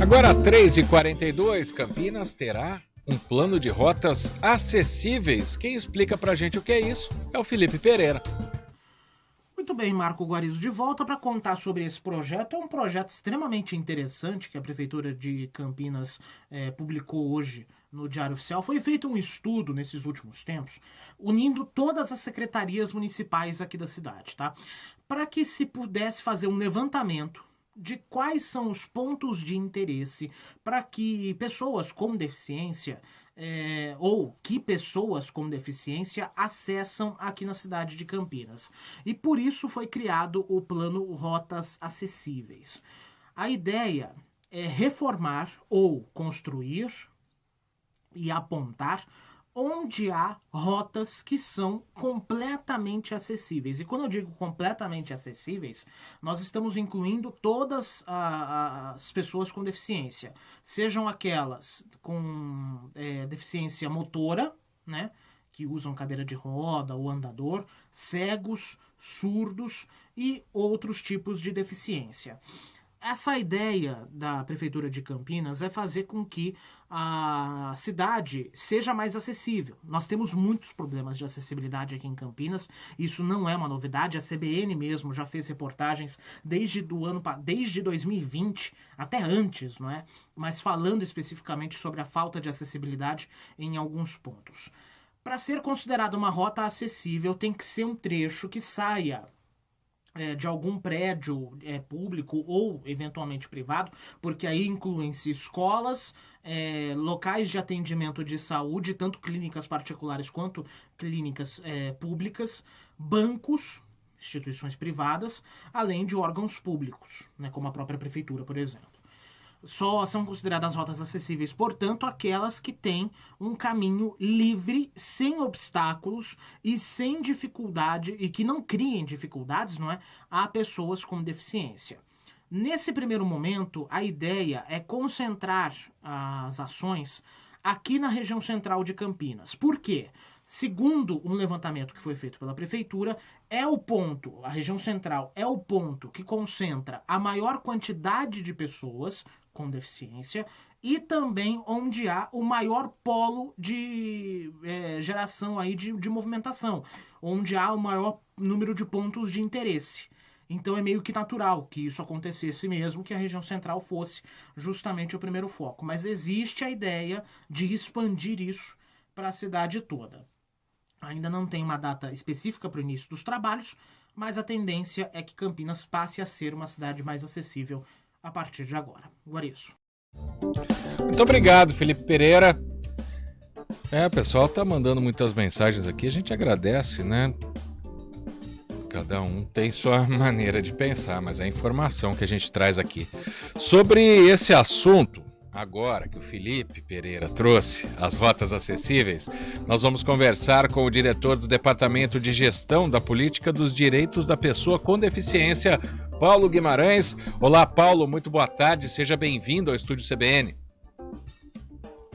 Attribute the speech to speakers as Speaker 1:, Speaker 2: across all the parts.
Speaker 1: Agora, 3h42, Campinas terá um plano de rotas acessíveis. Quem explica pra gente o que é isso é o Felipe Pereira.
Speaker 2: Muito bem, Marco Guarizo de volta para contar sobre esse projeto. É um projeto extremamente interessante que a Prefeitura de Campinas publicou hoje no Diário Oficial. Foi feito um estudo nesses últimos tempos, unindo todas as secretarias municipais aqui da cidade, tá? Para que se pudesse fazer um levantamento de quais são os pontos de interesse para que pessoas com deficiência ou que pessoas com deficiência acessam aqui na cidade de Campinas. E por isso foi criado o Plano Rotas Acessíveis. A ideia é reformar ou construir e apontar onde há rotas que são completamente acessíveis. E quando eu digo completamente acessíveis, nós estamos incluindo todas as pessoas com deficiência, sejam aquelas com deficiência motora, né, que usam cadeira de roda ou andador, cegos, surdos e outros tipos de deficiência. Essa ideia da Prefeitura de Campinas é fazer com que a cidade seja mais acessível. Nós temos muitos problemas de acessibilidade aqui em Campinas, isso não é uma novidade, a CBN mesmo já fez reportagens desde 2020, até antes, não é? Mas falando especificamente sobre a falta de acessibilidade em alguns pontos. Para ser considerada uma rota acessível, tem que ser um trecho que saia de algum prédio público ou eventualmente privado, porque aí incluem-se escolas, locais de atendimento de saúde, tanto clínicas particulares quanto clínicas públicas, bancos, instituições privadas, além de órgãos públicos, né, como a própria prefeitura, por exemplo. Só são consideradas rotas acessíveis, portanto, aquelas que têm um caminho livre, sem obstáculos e sem dificuldade, e que não criem dificuldades, não é, a pessoas com deficiência. Nesse primeiro momento, a ideia é concentrar as ações aqui na região central de Campinas. Por quê? Segundo um levantamento que foi feito pela prefeitura, a região central é o ponto que concentra a maior quantidade de pessoas com deficiência e também onde há o maior polo de geração aí de movimentação, onde há o maior número de pontos de interesse. Então é meio que natural que isso acontecesse mesmo, que a região central fosse justamente o primeiro foco. Mas existe a ideia de expandir isso para a cidade toda. Ainda não tem uma data específica para o início dos trabalhos, mas a tendência é que Campinas passe a ser uma cidade mais acessível a partir de agora. Guariço.
Speaker 1: Muito obrigado, Felipe Pereira. O pessoal tá mandando muitas mensagens aqui, a gente agradece, né? Cada um tem sua maneira de pensar, mas é a informação que a gente traz aqui. Sobre esse assunto, agora que o Felipe Pereira trouxe as rotas acessíveis, nós vamos conversar com o diretor do Departamento de Gestão da Política dos Direitos da Pessoa com Deficiência, Paulo Guimarães. Olá, Paulo, muito boa tarde, seja bem-vindo ao Estúdio CBN.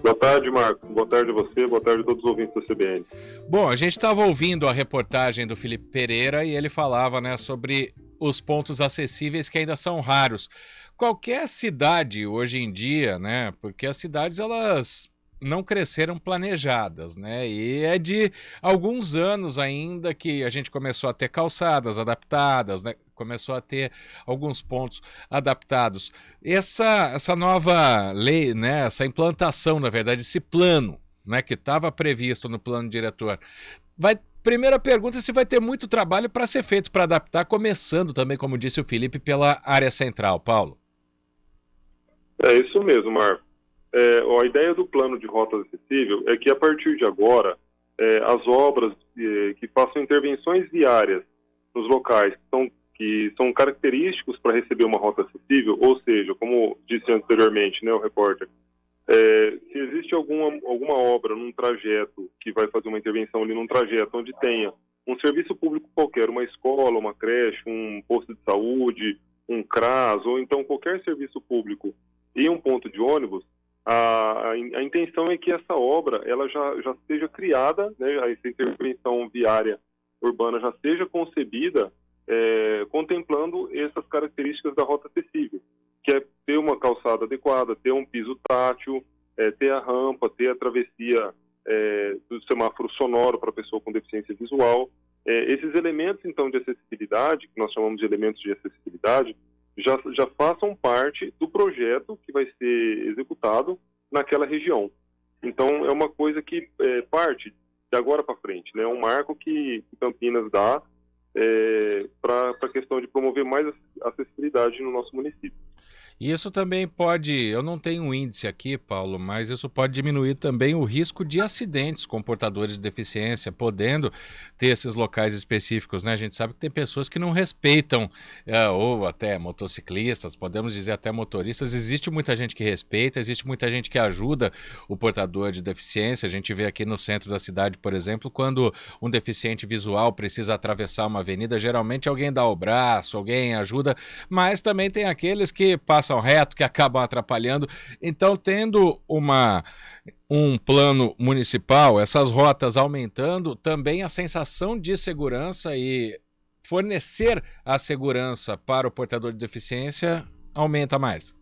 Speaker 3: Boa tarde, Marco. Boa tarde a você, boa tarde a todos os ouvintes da CBN.
Speaker 1: Bom, a gente estava ouvindo a reportagem do Felipe Pereira e ele falava, né, sobre os pontos acessíveis que ainda são raros. Qualquer cidade hoje em dia, né, porque as cidades elas não cresceram planejadas, né, e é de alguns anos ainda que a gente começou a ter calçadas adaptadas, né, começou a ter alguns pontos adaptados. Essa nova lei, né, essa implantação, na verdade, esse plano, né, que estava previsto no plano diretor, primeira pergunta é se vai ter muito trabalho para ser feito para adaptar, começando também, como disse o Felipe, pela área central. Paulo.
Speaker 3: É isso mesmo, Marco. A ideia do plano de rotas acessível é que a partir de agora as obras que façam intervenções viárias nos locais que são característicos para receber uma rota acessível, ou seja, como disse anteriormente, né, o repórter, se existe alguma obra num trajeto que vai fazer uma intervenção ali num trajeto onde tenha um serviço público qualquer, uma escola, uma creche, um posto de saúde, um CRAS, ou então qualquer serviço público e um ponto de ônibus, a intenção é que essa obra ela já seja criada, né, essa intervenção viária urbana já seja concebida contemplando essas características da rota acessível, que é ter uma calçada adequada, ter um piso tátil, ter a rampa, ter a travessia do semáforo sonoro para a pessoa com deficiência visual. Esses elementos, então, de acessibilidade, que nós chamamos de elementos de acessibilidade, já façam parte do projeto que vai ser executado naquela região. Então, é uma coisa que parte de agora para frente, né? É um marco que Campinas dá para a questão de promover mais acessibilidade no nosso município.
Speaker 1: E isso também pode, eu não tenho um índice aqui, Paulo, mas isso pode diminuir também o risco de acidentes com portadores de deficiência, podendo ter esses locais específicos, né? A gente sabe que tem pessoas que não respeitam, ou até motociclistas, podemos dizer até motoristas. Existe muita gente que respeita, existe muita gente que ajuda o portador de deficiência. A gente vê aqui no centro da cidade, por exemplo, quando um deficiente visual precisa atravessar uma avenida, geralmente alguém dá o braço, alguém ajuda, mas também tem aqueles que passam reto, que acabam atrapalhando. Então, tendo um plano municipal, essas rotas aumentando, também a sensação de segurança e fornecer a segurança para o portador de deficiência aumenta mais.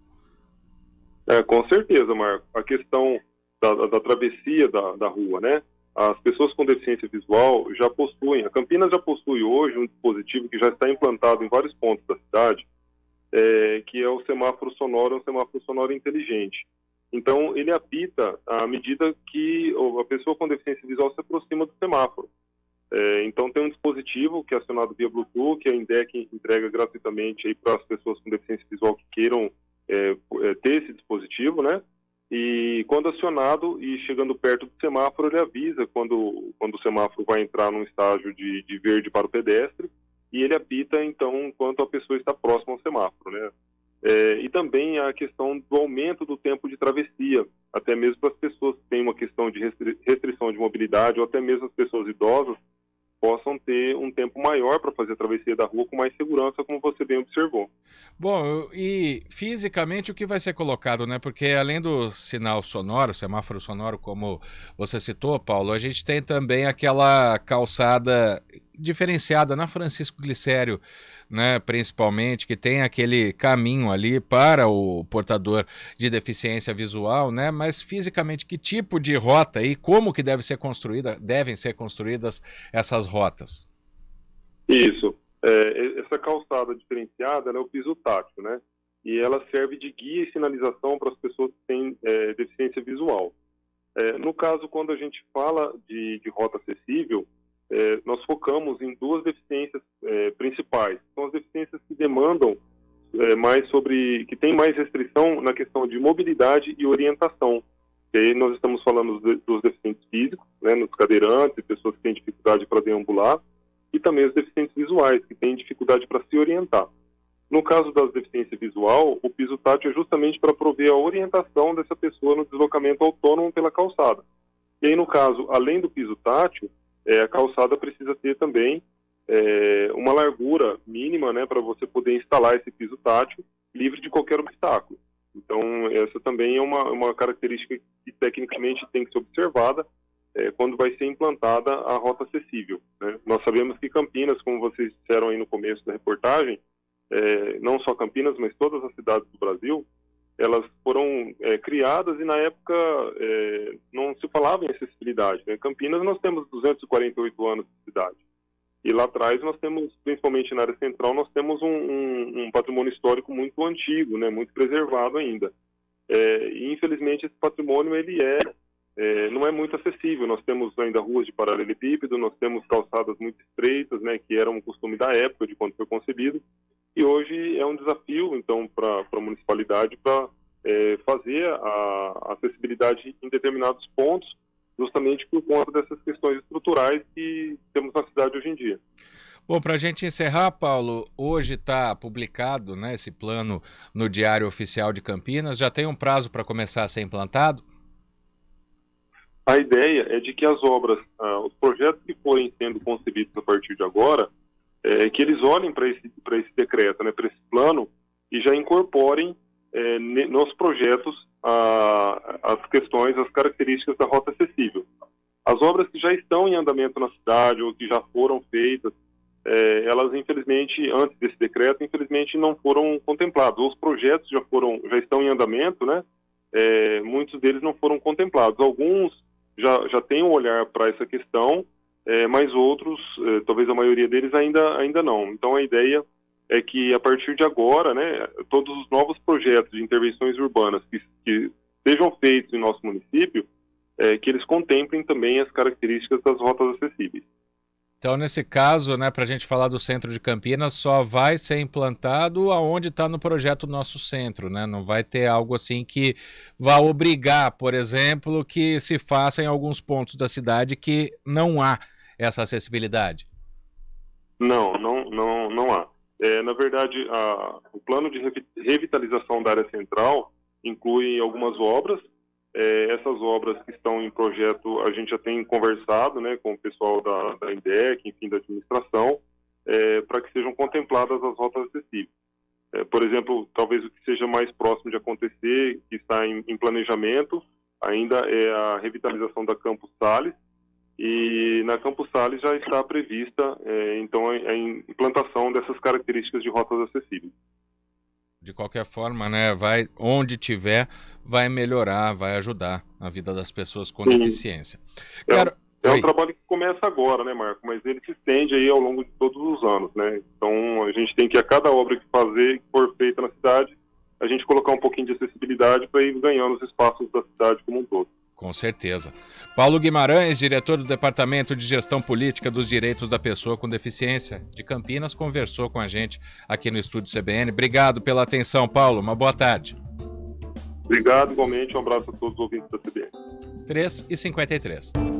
Speaker 3: Com certeza, Marco. A questão da travessia da rua, né? As pessoas com deficiência visual já possuem, a Campinas já possui hoje um dispositivo que já está implantado em vários pontos da cidade, que é o semáforo sonoro, um semáforo sonoro inteligente. Então, ele apita à medida que a pessoa com deficiência visual se aproxima do semáforo. Então, tem um dispositivo que é acionado via Bluetooth, que a INDEC entrega gratuitamente para as pessoas com deficiência visual que queiram ter esse dispositivo, né? E quando acionado e chegando perto do semáforo, ele avisa quando o semáforo vai entrar num estágio de verde para o pedestre, e ele apita, então, enquanto a pessoa está próxima ao semáforo, né? E também a questão do aumento do tempo de travessia, até mesmo para as pessoas que têm uma questão de restrição de mobilidade, ou até mesmo as pessoas idosas, possam ter um tempo maior para fazer a travessia da rua com mais segurança, como você bem observou.
Speaker 1: Bom, e fisicamente o que vai ser colocado, né? Porque além do sinal sonoro, semáforo sonoro, como você citou, Paulo, a gente tem também aquela calçada diferenciada na Francisco Glicério, né, principalmente, que tem aquele caminho ali para o portador de deficiência visual, né, mas fisicamente que tipo de rota e como que devem ser construídas essas rotas?
Speaker 3: Isso. Essa calçada diferenciada, ela é o piso tátil, né, e ela serve de guia e sinalização para as pessoas que têm deficiência visual. No caso, quando a gente fala de rota acessível, nós focamos em duas deficiências principais. São as deficiências que demandam que tem mais restrição na questão de mobilidade e orientação. E aí nós estamos falando dos deficientes físicos, né, nos cadeirantes, pessoas que têm dificuldade para deambular, e também os deficientes visuais, que têm dificuldade para se orientar. No caso das deficiências visual, o piso tátil é justamente para prover a orientação dessa pessoa no deslocamento autônomo pela calçada. E aí, no caso, além do piso tátil, a calçada precisa ter também uma largura mínima, né, para você poder instalar esse piso tátil livre de qualquer obstáculo. Então, essa também é uma característica que tecnicamente tem que ser observada quando vai ser implantada a rota acessível, né? Nós sabemos que Campinas, como vocês disseram aí no começo da reportagem, não só Campinas, mas todas as cidades do Brasil, elas foram criadas e na época não se falava em acessibilidade, né? Campinas nós temos 248 anos de cidade. E lá atrás nós temos, principalmente na área central, nós temos um patrimônio histórico muito antigo, né? Muito preservado ainda. E infelizmente esse patrimônio ele não é muito acessível. Nós temos ainda ruas de paralelepípedo, nós temos calçadas muito estreitas, né? Que eram um costume da época, de quando foi concebido. E hoje é um desafio, então, para a municipalidade para fazer a acessibilidade em determinados pontos, justamente por conta dessas questões estruturais que temos na cidade hoje em dia.
Speaker 1: Bom, para a gente encerrar, Paulo, hoje está publicado, né, esse plano no Diário Oficial de Campinas. Já tem um prazo para começar a ser implantado?
Speaker 3: A ideia é de que as obras, os projetos que forem sendo concebidos a partir de agora, que eles olhem para esse decreto, né, para esse plano, e já incorporem nos projetos as questões, as características da rota acessível. As obras que já estão em andamento na cidade ou que já foram feitas, elas infelizmente, antes desse decreto, infelizmente não foram contempladas. Os projetos já estão em andamento, né? Muitos deles não foram contemplados. Alguns já têm um olhar para essa questão, mas outros, talvez a maioria deles ainda não. Então a ideia é que a partir de agora, né, todos os novos projetos de intervenções urbanas que sejam feitos em nosso município, que eles contemplem também as características das rotas acessíveis.
Speaker 1: Então, nesse caso, né, para a gente falar do centro de Campinas, só vai ser implantado aonde está no projeto Nosso Centro, né? Não vai ter algo assim que vá obrigar, por exemplo, que se faça em alguns pontos da cidade que não há essa acessibilidade.
Speaker 3: Não há. Na verdade, o plano de revitalização da área central inclui algumas obras. Essas obras que estão em projeto, a gente já tem conversado, né, com o pessoal da INDEC, enfim, da administração, para que sejam contempladas as rotas acessíveis. Por exemplo, talvez o que seja mais próximo de acontecer, que está em planejamento, ainda é a revitalização da Campos Sales, e na Campos Sales já está prevista, então, a implantação dessas características de rotas acessíveis.
Speaker 1: De qualquer forma, né, onde tiver, vai melhorar, vai ajudar a vida das pessoas com deficiência.
Speaker 3: É um trabalho que começa agora, né, Marco? Mas ele se estende aí ao longo de todos os anos, né? Então, a gente tem que, a cada obra que for feita na cidade, a gente colocar um pouquinho de acessibilidade para ir ganhando os espaços da cidade como um todo.
Speaker 1: Com certeza. Paulo Guimarães, diretor do Departamento de Gestão Política dos Direitos da Pessoa com Deficiência de Campinas, conversou com a gente aqui no Estúdio CBN. Obrigado pela atenção, Paulo. Uma boa tarde.
Speaker 3: Obrigado, igualmente. Um abraço a todos os ouvintes da CBN.
Speaker 1: 3h53.